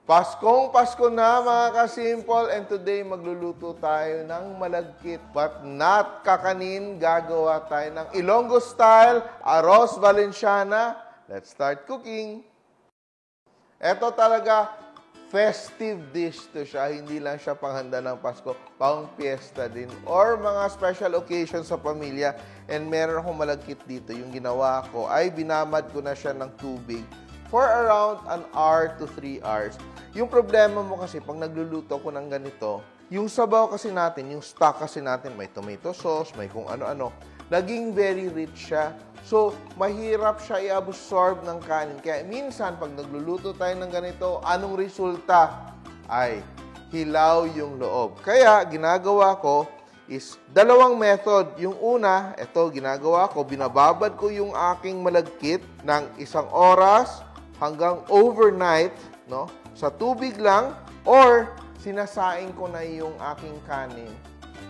Paskong Pasko na mga ka-simple, and today magluluto tayo ng malagkit but not kakanin. Gagawa tayo ng Ilonggo style arroz valenciana. Let's start cooking. Ito talaga festive dish to siya. Hindi lang siya panghanda ng Pasko, pang fiesta din or mga special occasion sa pamilya. And meron akong malagkit dito. Yung ginawa ko ay binamad ko na siya ng tubig for around an hour to 3 hours. Yung problema mo kasi, pag nagluluto ko ng ganito, yung sabaw kasi natin, yung stock kasi natin, may tomato sauce, may kung ano-ano, naging very rich siya. So, mahirap siya i-absorb ng kanin. Kaya minsan, pag nagluluto tayo ng ganito, anong resulta? Ay, hilaw yung loob. Kaya, ginagawa ko is dalawang method. Yung una, ito, ginagawa ko, binababad ko yung aking malagkit ng 1 oras, hanggang overnight, no? Sa tubig lang, or sinasaing ko na yung aking kanin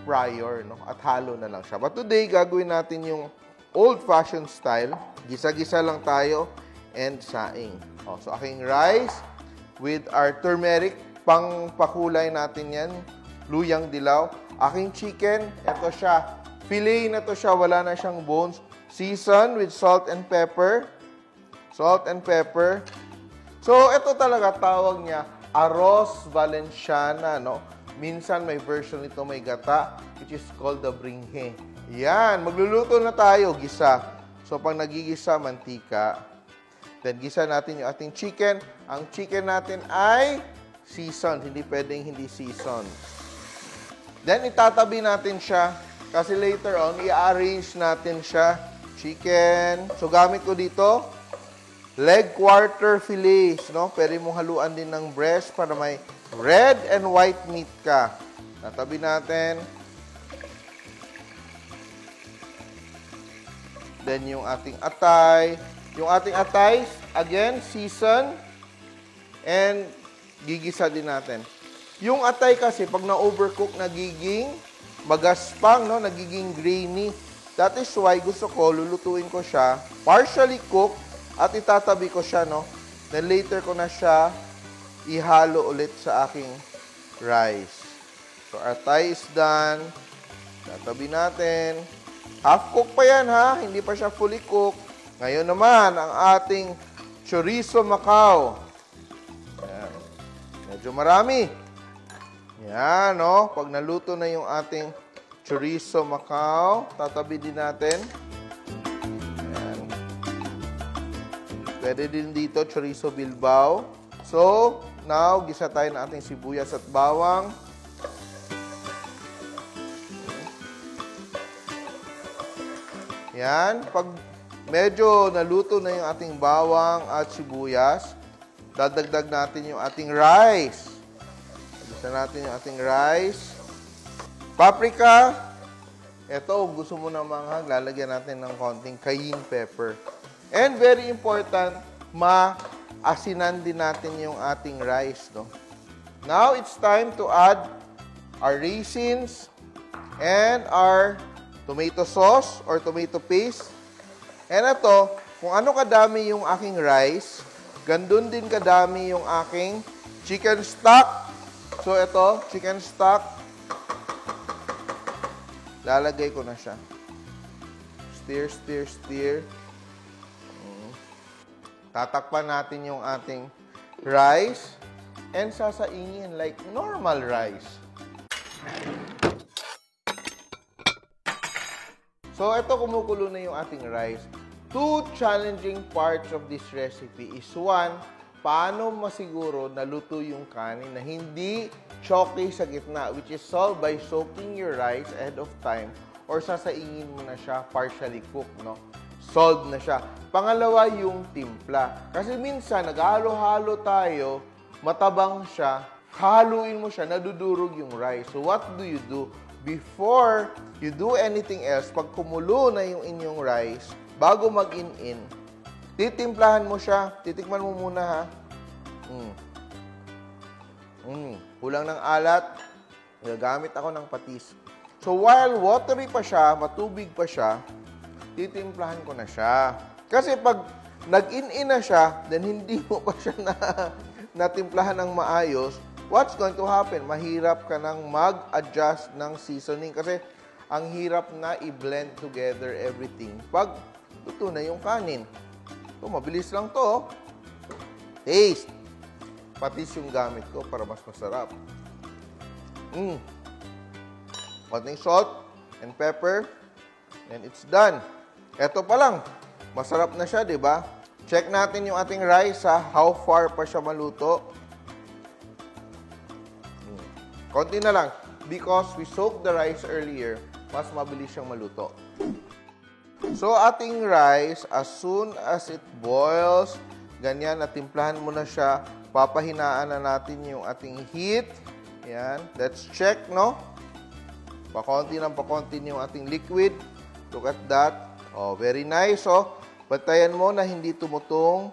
prior, no? At halo na lang siya. But today, gagawin natin yung old-fashioned style. Gisa-gisa lang tayo and saing. So, aking rice with our turmeric. Pang-pakulay natin yan. Luyang dilaw. Aking chicken, ito siya. Filet na to siya. Wala na siyang bones. Season with salt and pepper. Salt and pepper. So, ito talaga tawag niya, arroz valenciana, no? Minsan may version nito may gata, which is called the bringhe. Yan, magluluto na tayo, gisa. So, pag nagigisa, mantika. Then, gisa natin yung ating chicken. Ang chicken natin ay seasoned, hindi pwedeng hindi seasoned. Then, itatabi natin siya, kasi later on, i-arrange natin siya. Chicken. So, gamit ko dito, leg quarter fillets, no? Pwede mong haluan din ng breast para may red and white meat ka. Tatabi natin. Then yung ating atay. Yung ating atay, again, season. And gigisa din natin. Yung atay kasi, pag na-overcook, nagiging magaspang, no? Nagiging grainy. That is why gusto ko, lulutuin ko siya, partially cooked, at itatabi ko siya, no? Then later ko na siya ihalo ulit sa aking rice. So, our Thai is done. Tatabi natin. Half cook pa yan, ha? Hindi pa siya fully cooked. Ngayon naman, ang ating chorizo Macau. Yan. Medyo marami. Yan, no? Pag naluto na yung ating chorizo Macau, tatabi din natin. Pwede din dito, chorizo Bilbao. So, now, gisa tayo ng ating sibuyas at bawang. Yan. Pag medyo naluto na yung ating bawang at sibuyas, dadagdag natin yung ating rice. Gisa natin yung ating rice. Paprika. Ito, gusto mo na manghang, lalagyan natin ng konting cayenne pepper. And very important, maasinan din natin yung ating rice, no? Now, it's time to add our raisins and our tomato sauce or tomato paste. And ito, kung ano kadami yung aking rice, gandun din kadami yung aking chicken stock. So, ito, chicken stock. Lalagay ko na siya. Stir, stir, stir. Tatakpan natin yung ating rice and sasaingin like normal rice. So, ito kumukulo na yung ating rice. Two challenging parts of this recipe is one, paano masiguro na luto yung kanin na hindi choky sa gitna, which is solved by soaking your rice ahead of time or sasaingin mo na siya partially cooked, no? Solved na siya. Pangalawa, yung timpla. Kasi minsan, naghalo-halo tayo, matabang siya, haluin mo siya, nadudurog yung rice. So, what do you do? Before you do anything else, pag kumulo na yung inyong rice, bago mag-in-in, titimplahan mo siya. Titikman mo muna, ha? Kulang ng alat, gagamit ako ng patis. So, while watery pa siya, matubig pa siya, titimplahan ko na siya. Kasi pag nag-in-in na siya, then hindi mo pa siya natimplahan ng maayos, what's going to happen? Mahirap ka nang mag-adjust ng seasoning kasi ang hirap na i-blend together everything pag luto na yung kanin. Ito, mabilis lang to. Taste. Patis yung gamit ko para mas masarap. Konting salt and pepper. And it's done. Ito pa lang. Masarap na siya, di ba? Check natin yung ating rice, ha? How far pa siya maluto. Konti na lang. Because we soaked the rice earlier, mas mabilis siyang maluto. So, ating rice, as soon as it boils, ganyan, natimplahan mo na siya, papahinaan na natin yung ating heat. Yan. Let's check, no? Pakonti ng pakonti yung ating liquid. Look at that. Oh, very nice, oh. Bantayan mo na hindi tumutong.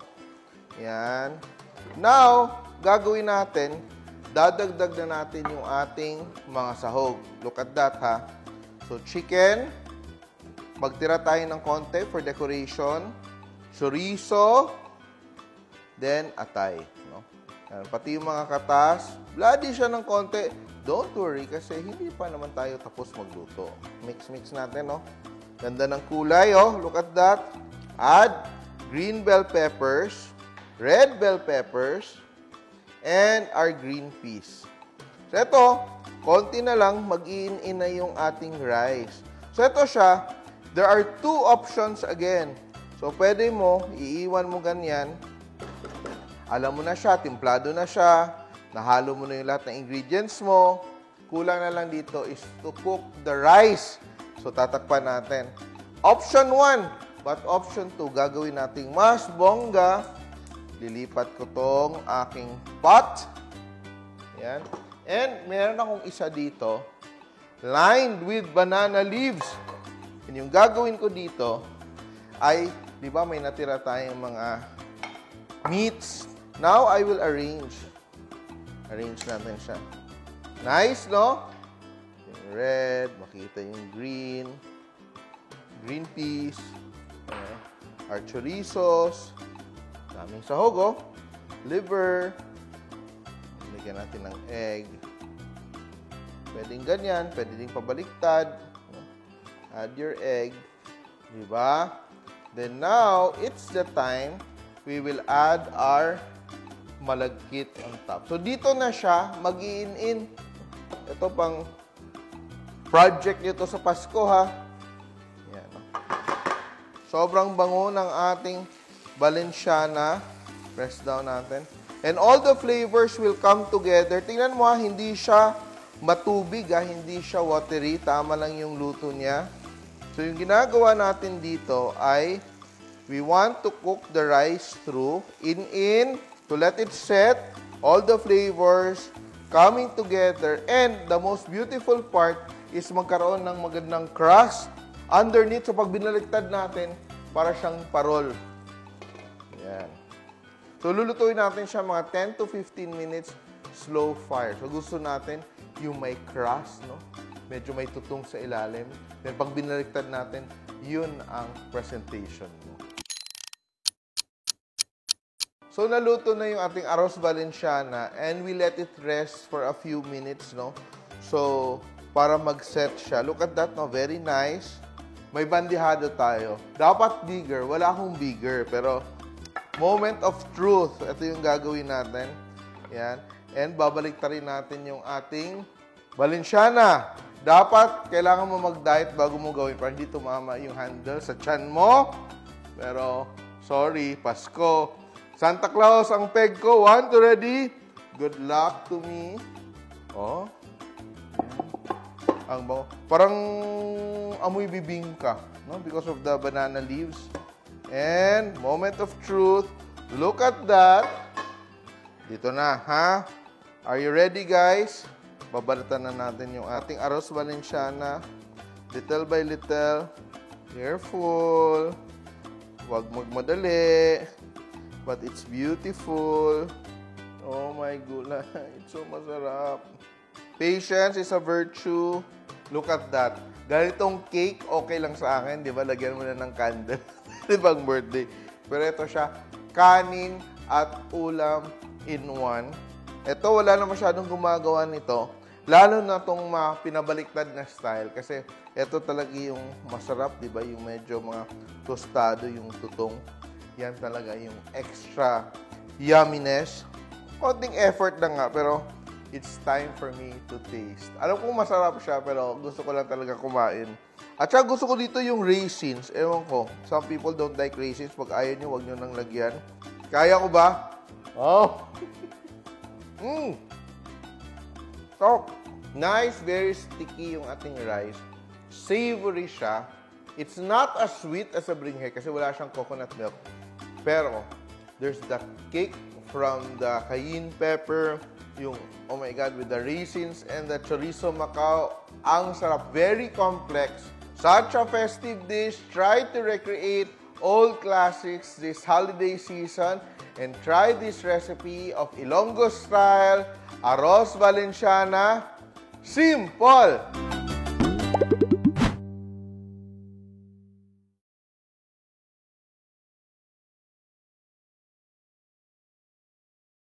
Yan. Now, gagawin natin, dadagdag na natin yung ating mga sahog. Look at that, ha. So, chicken. Magtira tayo ng konti for decoration. Chorizo. Then, atay. No? Yan. Pati yung mga katas. Bloody siya ng konti. Don't worry kasi hindi pa naman tayo tapos magluto. Mix-mix natin, no? Ganda ng kulay, oh. Look at that. Add green bell peppers, red bell peppers, and our green peas. So, ito, konti na lang, mag-iin-in na yung ating rice. So, ito siya. There are two options again. So, pwede mo, iiwan mo ganyan. Alam mo na siya, timplado na siya. Nahalo mo na yung lahat ng ingredients mo. Kulang na lang dito is to cook the rice. So, tatakpan natin. Option 1. But option 2, gagawin nating mas bongga. Lilipat ko tong aking pot. Yan. And meron akong isa dito, lined with banana leaves. And yung gagawin ko dito ay, di ba may natira tayong mga meats. Now, I will arrange. Arrange natin siya. Nice, no? Yung red, makita yung green. Green peas. Our chorizos. Daming sahog, oh. Liver. Lagyan natin ng egg. Pwedeng ganyan. Pwede ding pabaliktad. Add your egg. Diba? Then now, it's the time we will add our malagkit on top. So, dito na siya mag-i-in-in. Ito pang project nito sa Pasko, ha? Yan. Sobrang bango ng ating Valenciana. Press down natin. And all the flavors will come together. Tingnan mo, ha, hindi siya matubig, ha? Hindi siya watery. Tama lang yung luto niya. So, yung ginagawa natin dito ay we want to cook the rice through in to let it set, all the flavors coming together, and the most beautiful part is magkaroon ng magandang crust underneath. So, pag binaliktad natin, para siyang parol. Yan. So, lulutuin natin siya mga 10 to 15 minutes slow fire. So, gusto natin yung may crust, no? Medyo may tutong sa ilalim. Then, pag binaliktad natin, yun ang presentation mo. So, naluto na yung ating arroz valenciana and we let it rest for a few minutes, no? So, para mag-set siya. Look at that, no? Very nice. May bandihado tayo. Dapat bigger. Wala akong bigger. Pero, moment of truth. Ito yung gagawin natin. Yan. And, babalik rin natin yung ating valenciana. Dapat, kailangan mo mag-diet bago mo gawin para hindi tumama yung handle sa tiyan mo. Pero, sorry, Pasko. Santa Claus ang peg ko. 1, 2, ready? Good luck to me. Oh. Ang bango. Parang amoy bibingka, no? Because of the banana leaves. And moment of truth. Look at that. Dito na, ha? Are you ready, guys? Babalatan na natin yung ating arroz valenciana. Little by little. Careful. Huwag magmadali. But it's beautiful. Oh my goodness. It's so masarap. Patience is a virtue. Look at that. Ganitong cake, okay lang sa akin. Di ba? Lagyan mo na ng candle. Di ba ang birthday? Pero ito siya, kanin at ulam in one. Ito, wala na masyadong gumagawa nito. Lalo na itong pinabaliktad na style. Kasi ito talaga yung masarap, di ba? Yung medyo mga tostado, yung tutong. Yan talaga yung extra yumminess. Konting effort na nga, pero it's time for me to taste. Alam kong masarap siya, pero gusto ko lang talaga kumain. At saka gusto ko dito yung raisins. Ewan ko, some people don't like raisins. Pag ayaw nyo, huwag nyo nang lagyan. Kaya ko ba? Oh! So, nice, very sticky yung ating rice. Savory siya. It's not as sweet as a bringhe kasi wala siyang coconut milk. Pero, there's the kick from the cayenne pepper, yung, oh my God, with the raisins and the chorizo Macao. Ang sarap. Very complex. Such a festive dish. Try to recreate old classics this holiday season and try this recipe of Ilonggo style Arroz Valenciana. Simple!